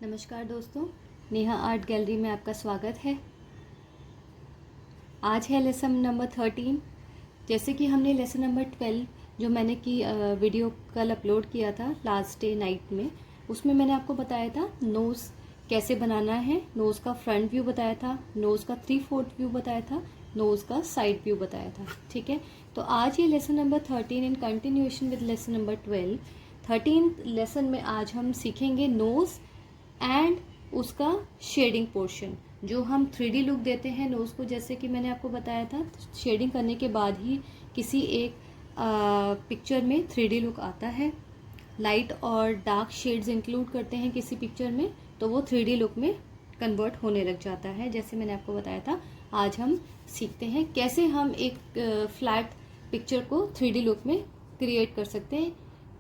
नमस्कार दोस्तों, Neha art gallery में आपका स्वागत है। आज है लेसन नंबर 13। जैसे कि हमने लेसन नंबर 12 जो मैंने वीडियो कल अपलोड किया था लास्ट डे नाइट में, उसमें मैंने आपको बताया था नोज़ कैसे बनाना है। नोज़ का फ्रंट व्यू बताया था, नोज़ का 3/4 व्यू बताया था, नोज़ का साइड व्यू बताया था। ठीक है, तो आज ये lesson number 13 in continuation with lesson number 12। 13th lesson में आज हम सीखेंगे नोज़ एंड उसका शेडिंग पोर्शन। जो हम 3D लुक देते हैं नोज़ को, जैसे कि मैंने आपको बताया था, शेडिंग करने के बाद ही किसी एक पिक्चर में 3D लुक आता है। लाइट और डार्क शेड्स इंक्लूड करते हैं किसी पिक्चर में तो वो 3D लुक में कन्वर्ट होने लग जाता है। जैसे मैंने आपको बताया था, आज हम सीखते हैं कैसे हम एक फ्लैट पिक्चर को 3D लुक में क्रिएट कर सकते हैं,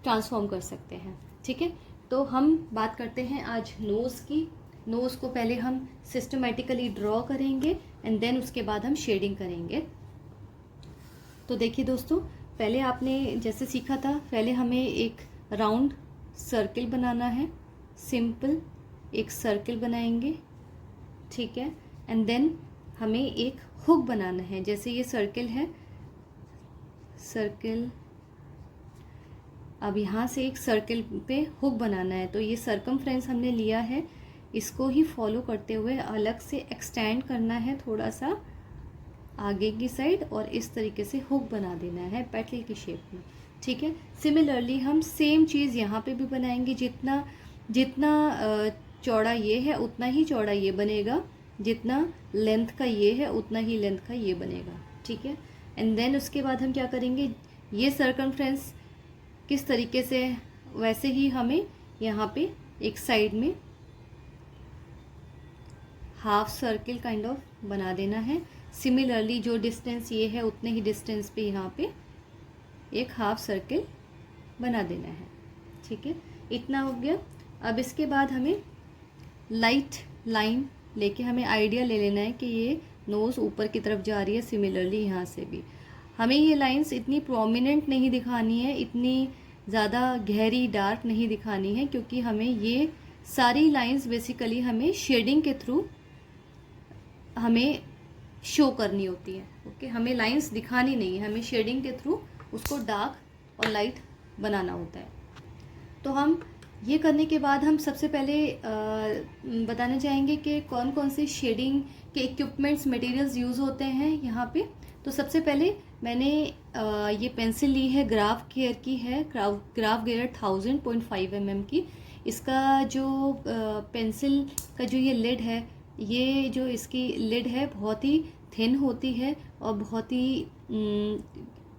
ट्रांसफॉर्म कर सकते हैं। ठीक है, तो हम बात करते हैं आज नोज़ की। नोज़ को पहले हम सिस्टमेटिकली ड्रॉ करेंगे एंड देन उसके बाद हम शेडिंग करेंगे। तो देखिए दोस्तों, पहले आपने जैसे सीखा था, पहले हमें एक राउंड सर्किल बनाना है। सिंपल एक सर्किल बनाएंगे, ठीक है। एंड देन हमें एक हुक बनाना है। जैसे ये सर्किल है, सर्किल, अब यहाँ से एक सर्किल पे हुक बनाना है। तो ये सर्कमफ्रेंस हमने लिया है, इसको ही फॉलो करते हुए अलग से एक्सटेंड करना है थोड़ा सा आगे की साइड, और इस तरीके से हुक बना देना है पेटल की शेप में। ठीक है, सिमिलरली हम सेम चीज़ यहाँ पे भी बनाएंगे। जितना जितना चौड़ा ये है उतना ही चौड़ा ये बनेगा, जितना लेंथ का ये है उतना ही लेंथ का ये बनेगा। ठीक है, एंड देन उसके बाद हम क्या करेंगे, ये सर्कमफ्रेंस किस तरीके से, वैसे ही हमें यहाँ पे एक साइड में हाफ सर्किल काइंड ऑफ बना देना है। सिमिलरली जो डिस्टेंस ये है उतने ही डिस्टेंस पे यहाँ पे एक हाफ सर्किल बना देना है। ठीक है, इतना हो गया। अब इसके बाद हमें लाइट लाइन लेके हमें आइडिया ले लेना है कि ये नोज़ ऊपर की तरफ जा रही है। सिमिलरली यहाँ से भी हमें ये लाइंस इतनी प्रोमिनेंट नहीं दिखानी है, इतनी ज़्यादा गहरी डार्क नहीं दिखानी है, क्योंकि हमें ये सारी लाइंस बेसिकली हमें शेडिंग के थ्रू हमें शो करनी होती है। ओके, हमें लाइंस दिखानी नहीं है, हमें शेडिंग के थ्रू उसको डार्क और लाइट बनाना होता है। तो हम ये करने के बाद हम सबसे पहले बताना चाहेंगे कि कौन कौन से शेडिंग के इक्विपमेंट्स, मटेरियल्स यूज़ होते हैं यहाँ पे। तो सबसे पहले मैंने ये पेंसिल ली है, ग्राफ गेयर की है, ग्राफ गेयर 1000.5 mm की। इसका जो पेंसिल का जो ये लिड है, ये जो इसकी लिड है बहुत ही थिन होती है और बहुत ही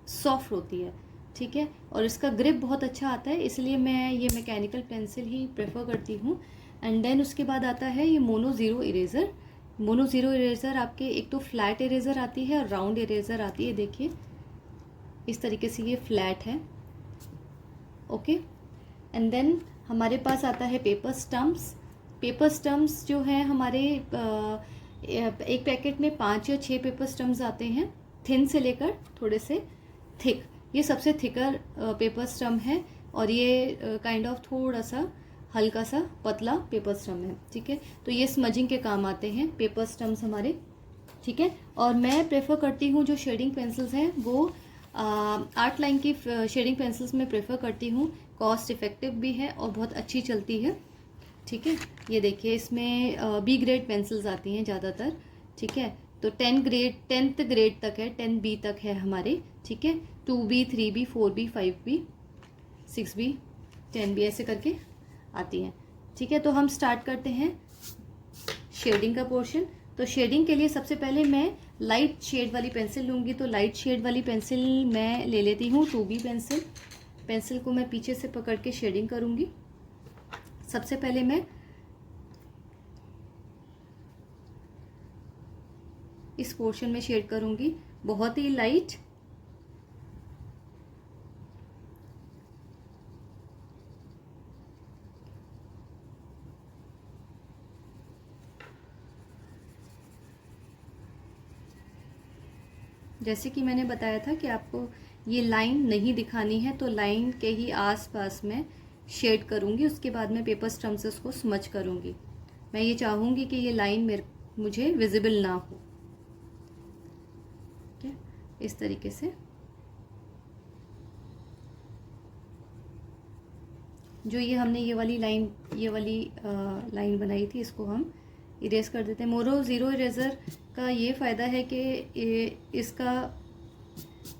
सॉफ्ट होती है। ठीक है, और इसका ग्रिप बहुत अच्छा आता है, इसलिए मैं ये मैकेनिकल पेंसिल ही प्रेफर करती हूँ। एंड देन उसके बाद आता है ये mono zero eraser. Mono zero eraser आपके एक तो फ्लैट इरेज़र आती है और राउंड इरेज़र आती है। देखिए इस तरीके से ये फ्लैट है। ओके, एंड देन हमारे पास आता है पेपर स्टम्प्स। पेपर स्टम्प्स जो है हमारे एक पैकेट में 5 या 6 पेपर स्टम्प्स आते हैं, थिन से लेकर थोड़े से थिक। ये सबसे थिकर पेपर स्टम्प है और ये काइंड ऑफ थोड़ा सा हल्का सा पतला पेपर स्टम्प है। ठीक है, तो ये स्मजिंग के काम आते हैं पेपर स्टम्प्स हमारे। ठीक है, और मैं प्रेफर करती हूँ जो शेडिंग पेंसिल्स हैं वो आर्ट लाइन की शेडिंग पेंसिल्स में प्रेफर करती हूँ। कॉस्ट इफेक्टिव भी है और बहुत अच्छी चलती है। ठीक है, ये देखिए इसमें बी ग्रेड पेंसिल्स आती हैं ज़्यादातर। ठीक है, तो 10th ग्रेड तक है, 10B तक है हमारे। ठीक है, 2B, 3B, 4B, 5B, 6B, 10B ऐसे करके आती हैं। ठीक है, तो हम स्टार्ट करते हैं शेडिंग का पोर्शन। तो शेडिंग के लिए सबसे पहले मैं लाइट शेड वाली पेंसिल लूँगी। तो लाइट शेड वाली पेंसिल मैं ले लेती हूँ 2B पेंसिल। पेंसिल को मैं पीछे से पकड़ के शेडिंग करूँगी। सबसे पहले मैं इस पोर्शन में शेड करूँगी, बहुत ही लाइट। जैसे कि मैंने बताया था कि आपको ये लाइन नहीं दिखानी है, तो लाइन के ही आसपास में शेड करूँगी, उसके बाद मैं पेपर स्टम्प से उसको स्मच करूँगी। मैं ये चाहूँगी कि ये लाइन मुझे विजिबल ना हो। ठीक है, इस तरीके से जो ये हमने ये वाली लाइन बनाई थी, इसको हम इरेज कर देते हैं। मोरो ज़ीरो इरेज़र का ये फ़ायदा है कि इसका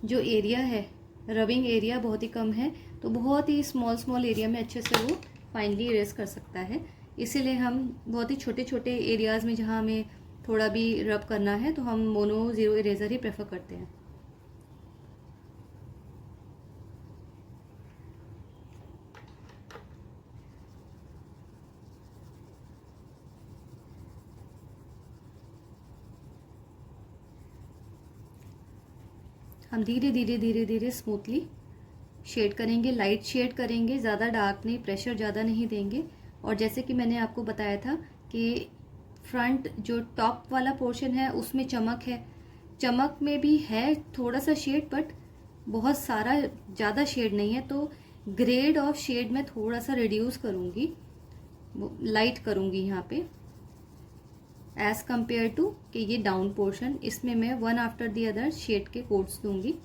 जो एरिया है, रबिंग एरिया बहुत ही कम है, तो बहुत ही स्मॉल एरिया में अच्छे से वो फाइनली इरेज कर सकता है। इसीलिए हम बहुत ही छोटे छोटे एरियाज़ में जहाँ हमें थोड़ा भी रब करना है तो हम मोनो ज़ीरो इरेज़र ही प्रेफर करते हैं। हम धीरे धीरे स्मूथली शेड करेंगे, लाइट शेड करेंगे, ज़्यादा डार्क नहीं, प्रेशर ज़्यादा नहीं देंगे। और जैसे कि मैंने आपको बताया था कि फ्रंट जो टॉप वाला पोर्शन है उसमें चमक है, चमक में भी है थोड़ा सा शेड, बट बहुत सारा ज़्यादा शेड नहीं है, तो ग्रेड ऑफ शेड में थोड़ा सा रिड्यूस करूँगी, लाइट करूँगी यहाँ पे एज कम्पेयर टू कि ये डाउन पोर्शन, इसमें मैं one after the other shade के कोट्स दूंगी।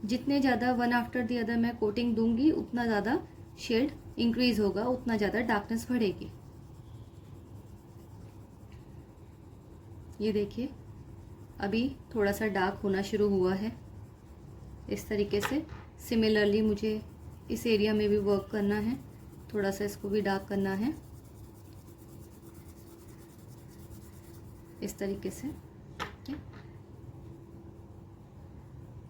जितने ज़्यादा वन आफ्टर दी अदर मैं कोटिंग दूंगी उतना ज़्यादा शेड इंक्रीज होगा, उतना ज़्यादा डार्कनेस बढ़ेगी। ये देखिए अभी थोड़ा सा डार्क होना शुरू हुआ है। इस तरीके से सिमिलरली मुझे इस एरिया में भी वर्क करना है, थोड़ा सा इसको भी डार्क करना है इस तरीके से।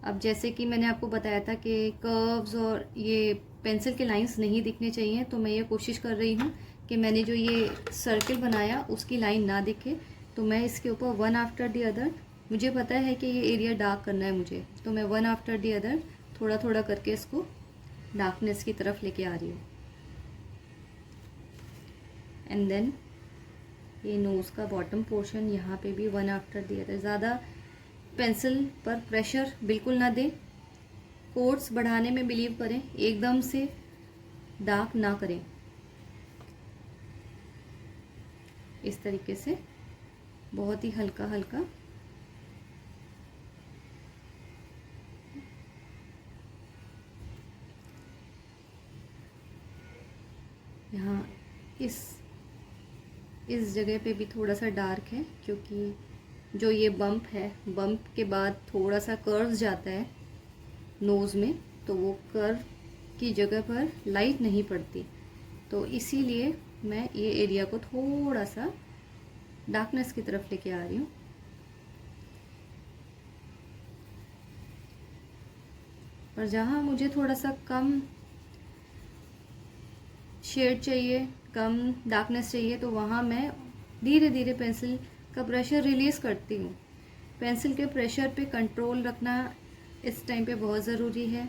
अब जैसे कि मैंने आपको बताया था कि कर्व्स और ये पेंसिल के लाइंस नहीं दिखने चाहिए, तो मैं ये कोशिश कर रही हूँ कि मैंने जो ये सर्किल बनाया उसकी लाइन ना दिखे, तो मैं इसके ऊपर वन आफ्टर दी अदर, मुझे पता है कि ये एरिया डार्क करना है मुझे, तो मैं वन आफ्टर दी अदर थोड़ा थोड़ा करके इसको डार्कनेस की तरफ लेके आ रही हूँ। एंड देन ये नोज़ का बॉटम पोर्शन, यहाँ पे भी वन आफ्टर दी अदर। ज़्यादा पेंसिल पर प्रेशर बिल्कुल ना दें, कोट्स बढ़ाने में बिलीव करें, एकदम से डार्क ना करें। इस तरीके से बहुत ही हल्का हल्का यहाँ इस जगह पे भी थोड़ा सा डार्क है, क्योंकि जो ये बम्प है, बम्प के बाद थोड़ा सा कर्व जाता है नोज़ में, तो वो कर्व की जगह पर लाइट नहीं पड़ती, तो इसीलिए मैं ये एरिया को थोड़ा सा डार्कनेस की तरफ लेके आ रही हूँ। और जहाँ मुझे थोड़ा सा कम शेड चाहिए, कम डार्कनेस चाहिए, तो वहाँ मैं धीरे धीरे पेंसिल का प्रेशर रिलीज़ करती हूँ। पेंसिल के प्रेशर पे कंट्रोल रखना इस टाइम पे बहुत ज़रूरी है।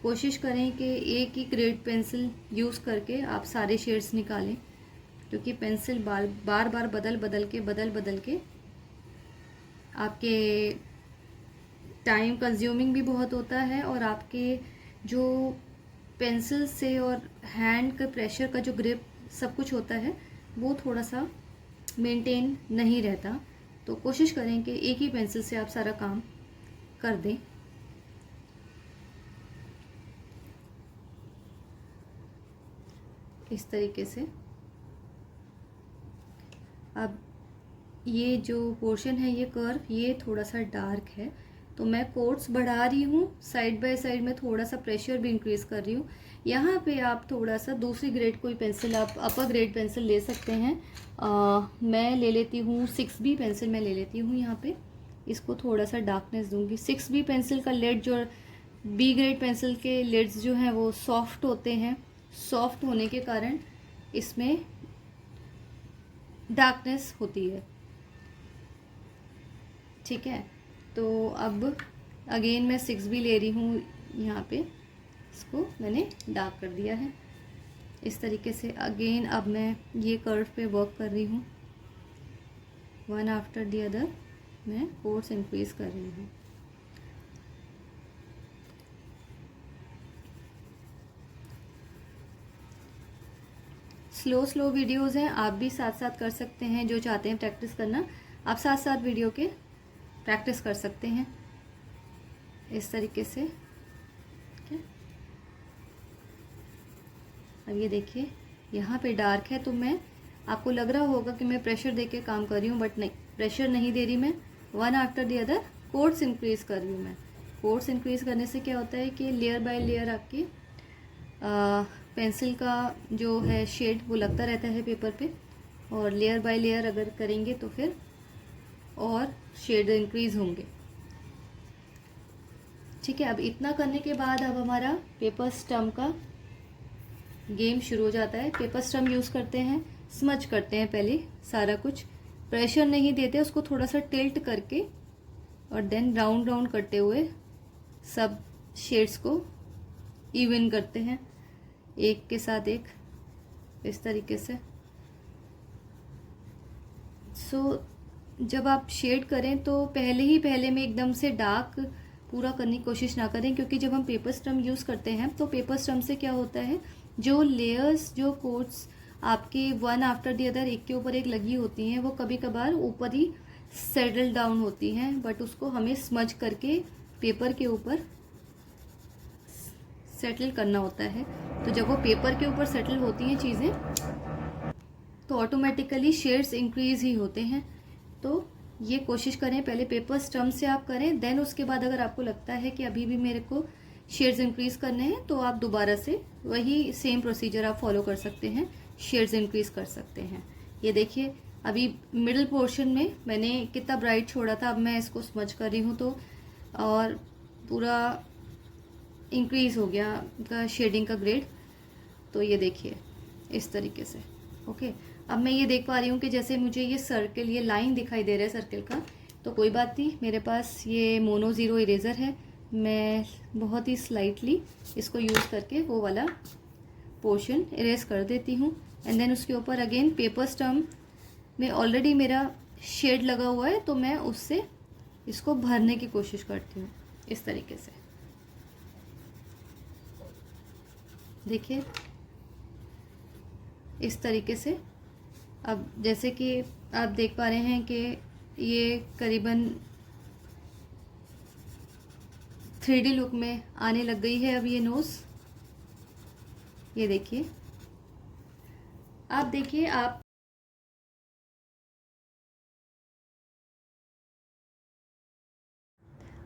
कोशिश करें कि एक ही ग्रेड पेंसिल यूज़ करके आप सारे शेड्स निकालें, क्योंकि पेंसिल बार बार बदल के आपके टाइम कंज्यूमिंग भी बहुत होता है, और आपके जो पेंसिल से और हैंड का प्रेशर का जो ग्रिप सब कुछ होता है वो थोड़ा सा मेंटेन नहीं रहता। तो कोशिश करें कि एक ही पेंसिल से आप सारा काम कर दें। इस तरीके से अब ये जो पोर्शन है, ये कर्व, ये थोड़ा सा डार्क है, तो मैं कोट्स बढ़ा रही हूँ, साइड बाय साइड में थोड़ा सा प्रेशर भी इंक्रीज कर रही हूँ। यहाँ पे आप थोड़ा सा दूसरी ग्रेड कोई पेंसिल, आप अपर ग्रेड पेंसिल ले सकते हैं। मैं ले लेती हूँ 6B पेंसिल, मैं ले लेती हूँ यहाँ पे, इसको थोड़ा सा डार्कनेस दूंगी। 6B पेंसिल का लेड, जो बी ग्रेड पेंसिल के लेड्स जो हैं वो सॉफ्ट होते हैं, सॉफ्ट होने के कारण इसमें डार्कनेस होती है। ठीक है, तो अब अगेन मैं 6B ले रही हूँ, यहाँ पे इसको मैंने डार्क कर दिया है इस तरीके से। अगेन अब मैं ये कर्व पे वर्क कर रही हूँ, वन आफ्टर दी अदर मैं कोट्स इंक्रीज कर रही हूँ। स्लो वीडियोस हैं, आप भी साथ साथ कर सकते हैं। जो चाहते हैं प्रैक्टिस करना, आप साथ साथ वीडियो के प्रैक्टिस कर सकते हैं इस तरीके से। ठीक है, अब ये देखिए यहाँ पे डार्क है, तो मैं, आपको लग रहा होगा कि मैं प्रेशर दे के काम कर रही हूँ, बट नहीं, प्रेशर नहीं दे रही मैं। One after the other quotes increase कर रही हूँ मैं। कोट्स इंक्रीज करने से क्या होता है कि लेयर बाय लेयर आपकी पेंसिल का जो है शेड वो लगता रहता है पेपर पे, और लेयर बाय लेयर अगर करेंगे तो फिर और शेड इंक्रीज होंगे। ठीक है, अब इतना करने के बाद अब हमारा पेपर स्टम्प का गेम शुरू हो जाता है। पेपर स्टम्प यूज़ करते हैं, स्मच करते हैं पहले सारा कुछ, प्रेशर नहीं देते, उसको थोड़ा सा टिल्ट करके और देन राउंड राउंड करते हुए सब शेड्स को इवन करते हैं एक के साथ एक, इस तरीके से। सो जब आप शेड करें तो पहले में एकदम से डार्क पूरा करने की कोशिश ना करें, क्योंकि जब हम पेपर स्टम्प यूज़ करते हैं तो पेपर स्टम्प से क्या होता है, जो लेयर्स, जो कोट्स आपके वन आफ्टर द अदर एक के ऊपर एक लगी होती हैं, वो कभी कभार ऊपर ही सेटल डाउन होती हैं, बट उसको हमें स्मज करके पेपर के ऊपर सेटल करना होता है। तो जब वो पेपर के ऊपर सेटल होती हैं चीज़ें, तो ऑटोमेटिकली शेड्स इंक्रीज ही होते हैं। तो ये कोशिश करें पहले पेपर स्टम्प से आप करें, देन उसके बाद अगर आपको लगता है कि अभी भी मेरे को शेड्स इंक्रीज करने हैं, तो आप दोबारा से वही सेम प्रोसीजर आप फॉलो कर सकते हैं, शेड्स इंक्रीज कर सकते हैं। ये देखिए अभी मिडिल पोर्शन में मैंने कितना ब्राइट छोड़ा था, अब मैं इसको स्मज कर रही हूँ तो और पूरा इंक्रीज हो गया का शेडिंग का ग्रेड। तो ये देखिए इस तरीके से। ओके, अब मैं ये देख पा रही हूँ कि जैसे मुझे ये सर्कल, ये लाइन दिखाई दे रहा है सर्कल का, तो कोई बात नहीं, मेरे पास ये मोनो ज़ीरो इरेज़र है, मैं बहुत ही स्लाइटली इसको यूज़ करके वो वाला पोर्शन इरेज कर देती हूँ। एंड देन उसके ऊपर अगेन पेपर स्टम्प में ऑलरेडी मेरा शेड लगा हुआ है, तो मैं उससे इसको भरने की कोशिश करती हूँ इस तरीके से। देखिए इस तरीके से। अब जैसे कि आप देख पा रहे हैं कि ये करीबन 3D लुक में आने लग गई है अब ये नोज़। ये देखिए, आप देखिए, आप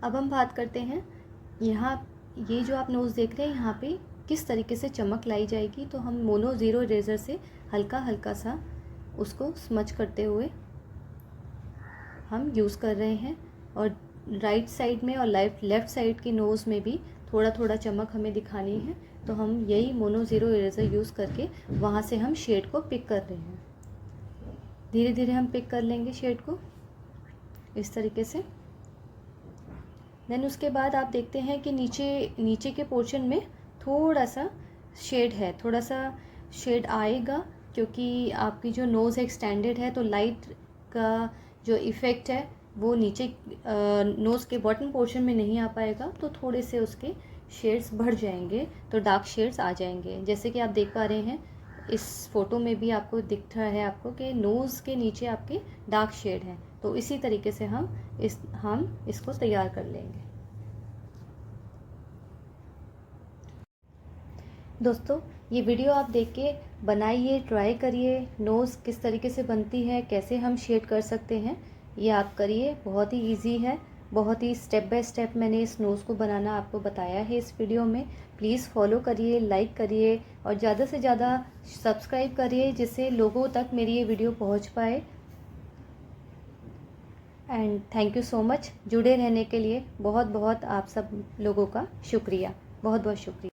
अब हम बात करते हैं यहाँ, ये जो आप नोज़ देख रहे हैं यहाँ पे किस तरीके से चमक लाई जाएगी। तो हम मोनो ज़ीरो इरेज़र से हल्का हल्का सा उसको स्मच करते हुए हम यूज़ कर रहे हैं, और राइट साइड में और लेफ़्ट साइड की नोज़ में भी थोड़ा थोड़ा चमक हमें दिखानी है। तो हम यही मोनो ज़ीरो इरेज़र यूज़ करके वहाँ से हम शेड को पिक कर रहे हैं। धीरे धीरे हम पिक कर लेंगे शेड को इस तरीके से। देन उसके बाद आप देखते हैं कि नीचे के पोर्शन में थोड़ा सा शेड है, थोड़ा सा शेड आएगा, क्योंकि आपकी जो नोज़ एक्सटेंडेड है, तो लाइट का जो इफ़ेक्ट है वो नीचे नोज़ के बॉटम पोर्शन में नहीं आ पाएगा, तो थोड़े से उसके शेड्स बढ़ जाएंगे, तो डार्क शेड्स आ जाएंगे। जैसे कि आप देख पा रहे हैं इस फोटो में भी आपको दिख रहा है आपको कि नोज़ के नीचे आपके डार्क शेड हैं। तो इसी तरीके से हम इसको तैयार कर लेंगे। दोस्तों, ये वीडियो आप देख के बनाइए, ट्राई करिए, नोज़ किस तरीके से बनती है, कैसे हम शेड कर सकते हैं, ये आप करिए। बहुत ही इजी है, बहुत ही स्टेप बाय स्टेप मैंने इस नोज़ को बनाना आपको बताया है इस वीडियो में। प्लीज़ फॉलो करिए, लाइक करिए और ज़्यादा से ज़्यादा सब्सक्राइब करिए, जिससे लोगों तक मेरी ये वीडियो पहुंच पाए। And thank you so much जुड़े रहने के लिए। बहुत बहुत आप सब लोगों का शुक्रिया, बहुत बहुत शुक्रिया।